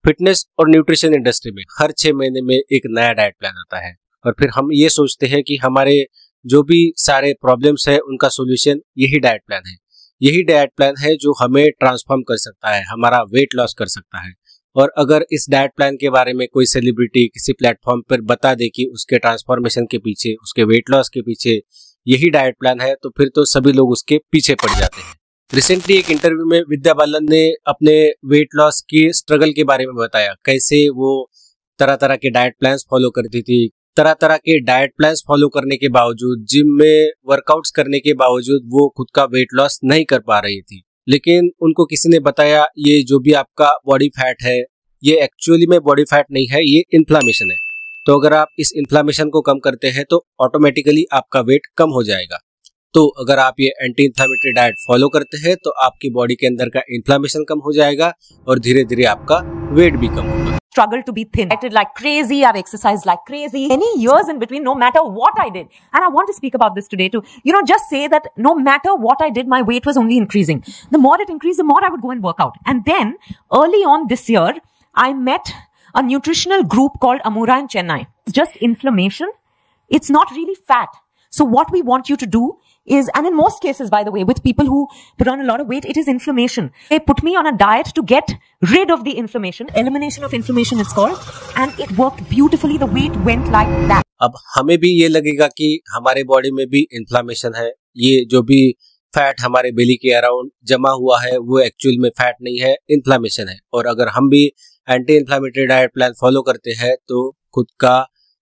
Fitness और nutrition industry में हर 6 महीने में एक नया डाइट प्लान आता है और फिर हम ये सोचते हैं कि हमारे जो भी सारे प्रॉब्लम्स है उनका सॉल्यूशन यही डाइट प्लान है। यही डाइट प्लान है जो हमें ट्रांसफॉर्म कर सकता है, हमारा वेट लॉस कर सकता है। और अगर इस डाइट प्लान के बारे में कोई सेलिब्रिटी किसी प्लेटफॉर्म पर बता दे कि उसके ट्रांसफॉर्मेशन के पीछे, उसके वेट लॉस के पीछे यही डाइट प्लान है, तो फिर तो सभी लोग उसके पीछे पड़ जाते हैं। रिसेंटली एक इंटरव्यू में विद्या बालन ने अपने वेट लॉस की स्ट्रगल के बारे में बताया, कैसे वो तरह तरह के डाइट प्लान्स फॉलो करती थी। तरह तरह के डाइट प्लान्स फॉलो करने के बावजूद, जिम में वर्कआउट्स करने के बावजूद वो खुद का वेट लॉस नहीं कर पा रही थी। लेकिन उनको किसी ने बताया ये जो भी आपका बॉडी फैट है, ये एक्चुअली में बॉडी फैट नहीं है, ये इन्फ्लामेशन है। तो अगर आप इस इन्फ्लामेशन को कम करते हैं तो ऑटोमेटिकली आपका वेट कम हो जाएगा। तो अगर आप ये एंटी इन्फ्लामेटरी डाइट फॉलो करते हैं तो आपकी बॉडी के अंदर का इन्फ्लामेशन कम हो जाएगा और धीरे धीरे आपका वेट भी कम होगा। Struggled to be thin. I acted like crazy. I've exercised like crazy. Many years in between, no matter what I did. And I want to speak about this today to, just say that no matter what I did, my weight was only increasing. The more it increased, the more I would go and work out. And then, early on this year, I met a nutritional group called Amura in Chennai. It's just inflammation. It's not really fat. So what we want you to do is, and in most cases, by the way, with people who put on a lot of weight, it is inflammation. They put me on a diet to get rid of the inflammation. Elimination of inflammation it's called. And it worked beautifully. The weight went like that. अब हमें भी ये लगेगा कि हमारे body में भी inflammation है। ये जो भी फैट हमारे बेली के अराउंड जमा हुआ है वो एक्चुअल में फैट नहीं है, इन्फ्लामेशन है। और अगर हम भी anti inflammatory diet plan follow करते हैं तो खुद का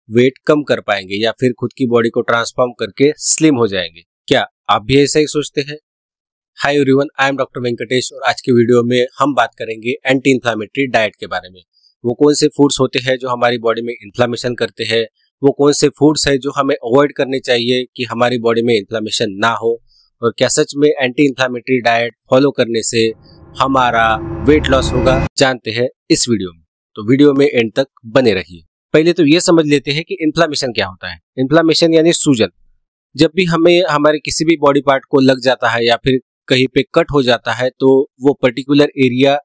वेट कम कर पाएंगे या फिर खुद की बॉडी को ट्रांसफॉर्म करके स्लिम हो जाएंगे। क्या आप भी ऐसा ही सोचते हैं? Hi everyone, I am doctor Venkatesh और आज के वीडियो में हम बात करेंगे एंटी इन्फ्लामेटरी डाइट के बारे में। वो कौन से फूड्स होते हैं जो हमारी बॉडी में इन्फ्लामेशन करते हैं, वो कौन से फूड्स है जो हमें अवॉइड करने चाहिए कि हमारी बॉडी में इन्फ्लामेशन ना हो, और क्या सच में एंटी इन्फ्लामेटरी डाइट फॉलो करने से हमारा वेट लॉस होगा, जानते हैं इस वीडियो में। तो वीडियो में एंड तक बने रहिए। पहले तो ये समझ लेते हैं कि इन्फ्लामेशन क्या होता है। इन्फ्लामेशन यानी सूजन। जब भी हमें हमारे किसी भी बॉडी पार्ट को लग जाता है या फिर कहीं पे कट हो जाता है तो वो पर्टिकुलर एरिया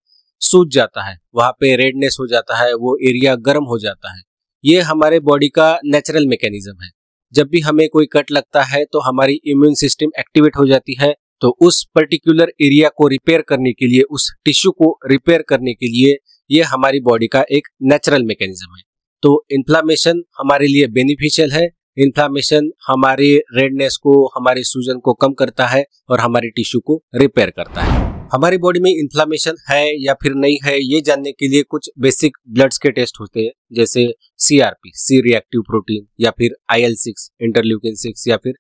सूज जाता है, वहां पे रेडनेस हो जाता है, वो एरिया गर्म हो जाता है। ये हमारे बॉडी का नेचुरल मैकेनिज्म है। जब भी हमें कोई कट लगता है तो हमारी इम्यून सिस्टम एक्टिवेट हो जाती है, तो उस पर्टिकुलर एरिया को रिपेयर करने के लिए, उस टिश्यू को रिपेयर करने के लिए ये हमारी बॉडी का एक नेचुरल मैकेनिज्म है। तो इन्फ्लामेशन हमारे लिए बेनिफिशियल है। इन्फ्लामेशन हमारे रेडनेस को, हमारी सूजन को कम करता है और हमारी टिश्यू को रिपेयर करता है। हमारी बॉडी में इन्फ्लामेशन है या फिर नहीं है ये जानने के लिए कुछ बेसिक ब्लड्स के टेस्ट होते हैं, जैसे CRP, सी रिएक्टिव प्रोटीन, या फिर IL-6, इंटरल्यूकिन 6, या फिर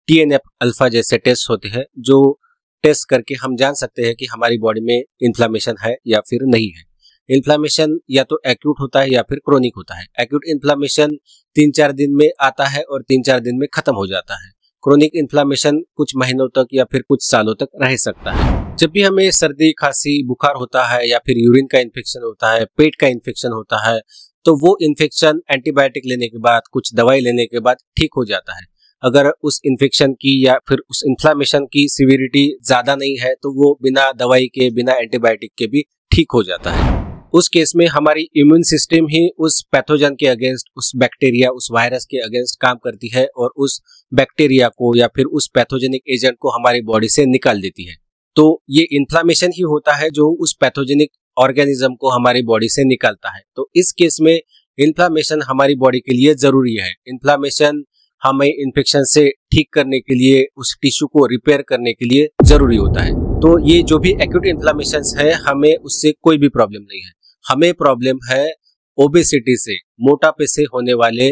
TNF अल्फा जैसे टेस्ट होते हैं, जो टेस्ट करके हम जान सकते हैं कि हमारी बॉडी में इन्फ्लामेशन है या फिर नहीं है। इन्फ्लामेशन या तो एक्यूट होता है या फिर क्रोनिक होता है। एक्यूट इन्फ्लामेशन 3-4 दिन में आता है और 3-4 दिन में खत्म हो जाता है। क्रोनिक इन्फ्लामेशन कुछ महीनों तक या फिर कुछ सालों तक रह सकता है। जब भी हमें सर्दी, खांसी, बुखार होता है या फिर यूरिन का इन्फेक्शन होता है, पेट का इन्फेक्शन होता है, तो वो इन्फेक्शन एंटीबायोटिक लेने के बाद, कुछ दवाई लेने के बाद ठीक हो जाता है। अगर उस इन्फेक्शन की या फिर उस इन्फ्लामेशन की सिविरिटी ज्यादा नहीं है तो वो बिना दवाई के, बिना एंटीबायोटिक के भी ठीक हो जाता है। उस केस में हमारी इम्यून सिस्टम ही उस पैथोजन के अगेंस्ट, उस बैक्टीरिया, उस वायरस के अगेंस्ट काम करती है और उस बैक्टीरिया को या फिर उस पैथोजेनिक एजेंट को हमारी बॉडी से निकाल देती है। तो ये इन्फ्लामेशन ही होता है जो उस पैथोजेनिक ऑर्गेनिज्म को हमारी बॉडी से निकालता है। तो इस केस में इन्फ्लामेशन हमारी बॉडी के लिए जरूरी है। इन्फ्लामेशन हमें इन्फेक्शन से ठीक करने के लिए, उस टिश्यू को रिपेयर करने के लिए जरूरी होता है। तो ये जो भी एक्यूट इन्फ्लामेशन है, हमें उससे कोई भी प्रॉब्लम नहीं है। हमें प्रॉब्लम है ओबेसिटी से, मोटापे से होने वाले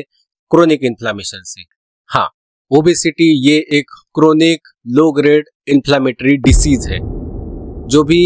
क्रोनिक इन्फ्लामेशन से। हाँ, ओबेसिटी ये एक chronic low grade inflammatory disease है। जो भी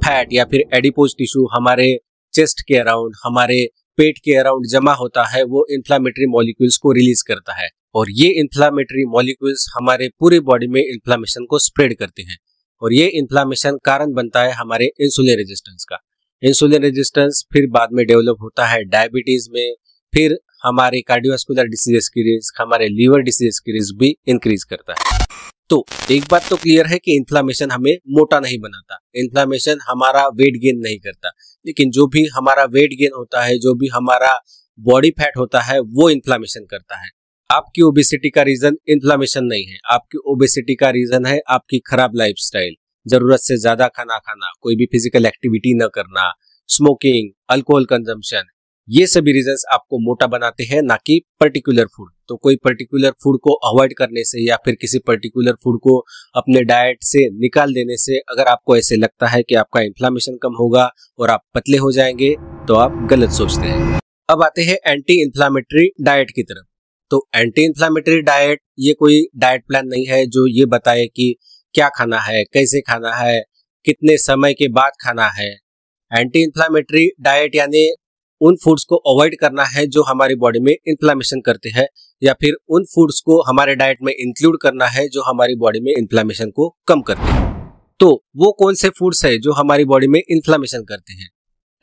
फैट या फिर एडिपोज टिश्यू हमारे चेस्ट के अराउंड, हमारे पेट के अराउंड जमा होता है, वो इन्फ्लामेटरी मॉलिक्यूल्स को रिलीज करता है और ये इन्फ्लामेटरी मॉलिक्यूल्स हमारे पूरे बॉडी में इन्फ्लामेशन को स्प्रेड करते हैं और ये इन्फ्लामेशन कारण बनता है हमारे इंसुलिन रेजिस्टेंस का। इंसुलिन रेजिस्टेंस फिर बाद में डेवलप होता है डायबिटीज में, फिर हमारे कार्डियोवास्कुलर डिसीजेस की रिस्क, हमारे लीवर डिसीजेस की रिस्क भी इंक्रीज करता है। तो एक बात तो क्लियर है कि इन्फ्लामेशन हमें मोटा नहीं बनाता, इन्फ्लामेशन हमारा वेट गेन नहीं करता। लेकिन जो भी हमारा वेट गेन होता है, जो भी हमारा बॉडी फैट होता है, वो इन्फ्लामेशन करता है। आपकी ओबेसिटी का रीजन इन्फ्लामेशन नहीं है, आपकी ओबेसिटी का रीजन है आपकी खराब लाइफस्टाइल, जरूरत से ज्यादा खाना खाना, कोई भी फिजिकल एक्टिविटी न करना, स्मोकिंग, अल्कोहल कंजम्पशन, ये सभी रीजंस आपको मोटा बनाते हैं, ना कि पर्टिकुलर फूड। तो कोई पर्टिकुलर फूड को अवॉइड करने से या फिर किसी पर्टिकुलर फूड को अपने डाइट से निकाल देने से अगर आपको ऐसे लगता है कि आपका इन्फ्लामेशन कम होगा और आप पतले हो जाएंगे, तो आप गलत सोचते हैं। अब आते हैं एंटी इन्फ्लामेटरी डाइट की तरफ। तो एंटी इन्फ्लामेटरी डाइट ये कोई डाइट प्लान नहीं है जो ये बताए कि क्या खाना है, कैसे खाना है, कितने समय के बाद खाना है। एंटी इन्फ्लामेटरी डाइट यानी उन फूड्स को अवॉइड करना है जो हमारी बॉडी में इन्फ्लामेशन करते हैं, या फिर उन फूड्स को हमारे डाइट में इंक्लूड करना है जो हमारी बॉडी में इन्फ्लामेशन को कम करते हैं। तो वो कौन से फूड्स है जो हमारी बॉडी में इन्फ्लामेशन करते हैं?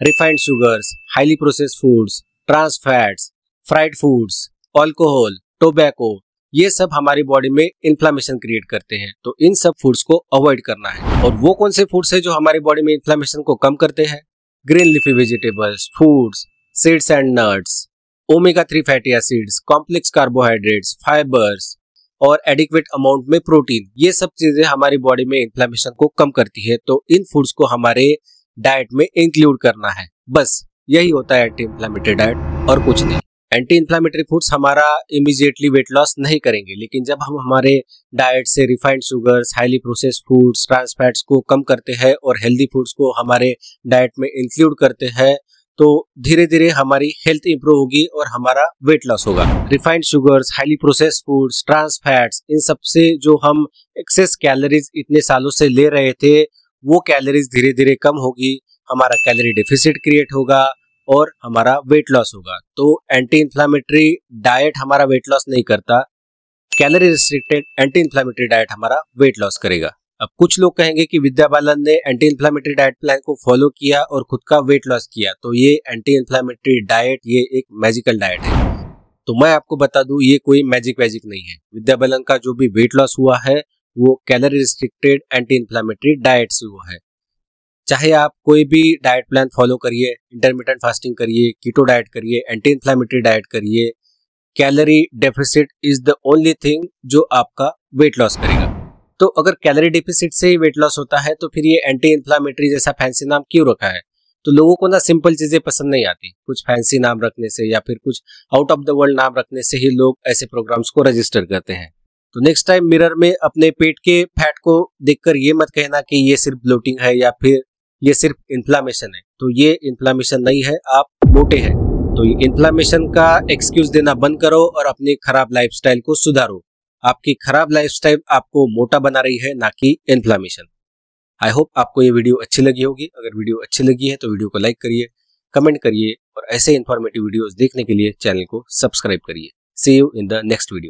Refined sugars, highly processed foods, trans fats, fried foods, alcohol, tobacco, ये सब हमारी बॉडी में इन्फ्लामेशन क्रिएट करते हैं। तो इन सब फूड्स को अवॉइड करना है। और वो कौन से फूड्स है जो हमारी बॉडी में इन्फ्लामेशन को कम करते हैं? Green leafy vegetables, foods, seeds and nuts, omega 3 fatty acids, complex carbohydrates, fibres और एडिक्वेट अमाउंट में प्रोटीन, ये सब चीजें हमारी बॉडी में इन्फ्लामेशन को कम करती है। तो इन फूड्स को हमारे डाइट में इंक्लूड करना है। बस यही होता है एंटी इन्फ्लामेटरी डाइट, और कुछ नहीं। एंटी इन्फ्लामेटरी फूड्स हमारा इमीडिएटली वेट लॉस नहीं करेंगे, लेकिन जब हम हमारे डाइट से refined sugars, highly processed foods, trans fats को कम करते हैं और हेल्दी फूड्स को हमारे डाइट में इंक्लूड करते हैं, तो धीरे धीरे हमारी हेल्थ इंप्रूव होगी और हमारा वेट लॉस होगा। Refined sugars, highly processed foods, trans fats, इन सब से जो हम एक्सेस कैलोरीज इतने सालों से ले रहे थे, वो कैलोरीज धीरे धीरे कम होगी, हमारा कैलोरी डेफिसिट क्रिएट होगा और हमारा वेट लॉस होगा। तो एंटी इन्फ्लामेटरी डाइट हमारा वेट लॉस नहीं करता, calorie restricted anti inflammatory diet हमारा वेट लॉस करेगा। अब कुछ लोग कहेंगे कि विद्या बालन ने एंटी इन्फ्लामेटरी डाइट प्लान को फॉलो किया और खुद का वेट लॉस किया, तो ये एंटी इन्फ्लामेटरी डाइट ये एक मैजिकल डाइट है। तो मैं आपको बता दूं, ये कोई मैजिक नहीं है। विद्या बालन का जो भी वेट लॉस हुआ है वो calorie restricted anti inflammatory diet से हुआ है। चाहे आप कोई भी डाइट प्लान फॉलो करिए, इंटरमिटेंट फास्टिंग करिए, कीटो डाइट करिए, एंटी इन्फ्लामेटरी डाइट करिए, calorie deficit is the only thing जो आपका वेट लॉस करेगा। तो अगर कैलोरी डेफिसिट से ही वेट लॉस होता है, तो फिर ये एंटी इन्फ्लामेटरी जैसा फैंसी नाम क्यों रखा है? तो लोगों को ना सिंपल चीजें पसंद नहीं आती, कुछ फैंसी नाम रखने से या फिर कुछ आउट ऑफ द वर्ल्ड नाम रखने से ही लोग ऐसे प्रोग्राम्स को रजिस्टर करते हैं। तो नेक्स्ट टाइम मिरर में अपने पेट के फैट को देखकर ये मत कहना कि ये सिर्फ ब्लोटिंग है या फिर ये सिर्फ इन्फ्लामेशन है। तो ये इन्फ्लामेशन नहीं है, आप मोटे हैं। तो ये इन्फ्लामेशन का एक्सक्यूज देना बंद करो और अपनी खराब लाइफस्टाइल को सुधारो। आपकी खराब लाइफस्टाइल आपको मोटा बना रही है, ना कि इन्फ्लामेशन। आई होप आपको ये वीडियो अच्छी लगी होगी। अगर वीडियो अच्छी लगी है तो वीडियो को लाइक करिए, कमेंट करिए और ऐसे इन्फॉर्मेटिव वीडियोस देखने के लिए चैनल को सब्सक्राइब करिए। See you in the next video.